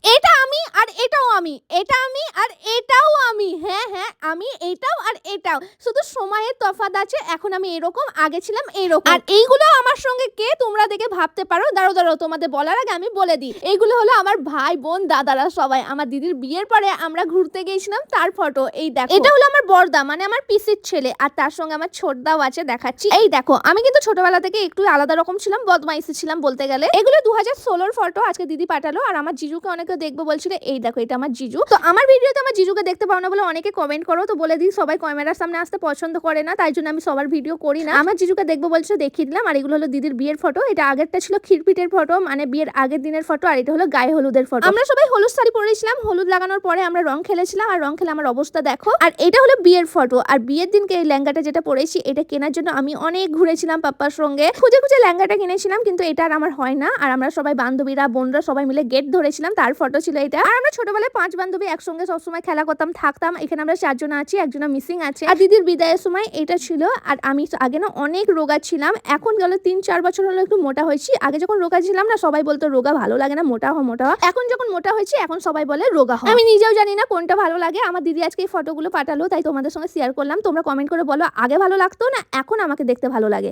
এটা আমি আর এটাও আমি, এটা আমি আর এটাও আমি। হ্যাঁ, হ্যাঁ, আমি এটাও আর এটাও। শুধু সময়ের তফাৎ আছে। এখন আমি এরকম, আগে ছিলাম এইরকম। আর এইগুলো আমার সঙ্গে কে তোমরা দেখে ভাবতে পারো? দাঁড়াও তোমাদের বলার আগে আমি বলে দিই। এইগুলো হলো আমার ভাই, বোন, দাদারা সবাই। আমার দিদির বিয়ের পরে আমরা ঘুরতে গিয়েছিলাম তার ফটো। এই দেখো। এটা হলো আমার বড়দা মানে আমার পিসির ছেলে। আর তার সঙ্গে আমার ছোটদাও আছে, দেখাচ্ছি। এই দেখো, আমি কিন্তু ছোটবেলা থেকে একটু আলাদা রকম ছিলাম, বদমাইশি ছিলাম বলতে গেলে। এগুলো 2016 র ফটো, আজকে দিদি পাঠালো। আর আমার জিজুকে অনেকে দেখবো বলছিল। এই দেখো, এটা আমার জিজু। তো আমার ভিডিওতে আমার জিজুকে দেখতে পাও না বলে অনেকে কমেন্ট করো। তো বলে দিই, সবাই ক্যামেরার সামনে আসতে পছন্দ করে না, তাই জন্য আমি সবার ভিডিও করি না। আমার জিজুকে দেখবো বলছো, দেখিয়ে দিলাম। আর এগুলো হলো দিদির বিয়ের ফটো। এটা আগেরটা ছিল ক্ষীরপিঠের ফটো, মানে বিয়ের আগের দিনের ফটো। আর এটা হলো গায়ে হলুদের ফটো। আমরা সবাই হলুদ শাড়ি পরেছিলাম, হলুদ লাগানোর পরে আমরা রং খেলেছিলাম। আর রং খেলে আমার অবস্থা দেখো। আর এটা হলো বিয়ের ফটো। আর বিয়ের দিনকে এই লেহেঙ্গাটা যেটা পরেছি, এটা কেনার জন্য আমি অনেক ঘুরেছিলাম পাপ্পার সঙ্গে, খুঁজে খুঁজে লেহেঙ্গাটা কিনেছিলাম, কিন্তু এটা আর আমার হয় না। আর আমরা সবাই বান্ধবীরা, বোনরা সবাই মিলে গেট ধরেছিলাম, তার ফটো ছিল এটা। আর আমরা ছোটবেলায় 5 বান্ধবী একসঙ্গে সবসময় খেলা করতাম, থাকতাম। এখানে আমরা 4 জন আছি, একজনা মিসিং আছে। আর দিদির বিদায়ের সময় এটা ছিল। আর আমি আগে না অনেক রোগা ছিলাম, এখন গেল 3-4 বছর হলো একটু মোটা হয়েছি। আগে যখন রোগা ছিলাম না, সবাই বলতো রোগা ভালো লাগে না, মোটা হও মোটা হও। এখন যখন মোটা হয়েছি, এখন সবাই বলে রোগা হও। আমি নিজেও জানি না কোনটা ভালো লাগে। আমার দিদি আজকে এই ফটোগুলো পাঠালো, তাই তোমাদের সঙ্গে শেয়ার করলাম। তোমরা কমেন্ট করে বলো, আগে ভালো লাগতো না এখন আমাকে দেখতে ভালো লাগে।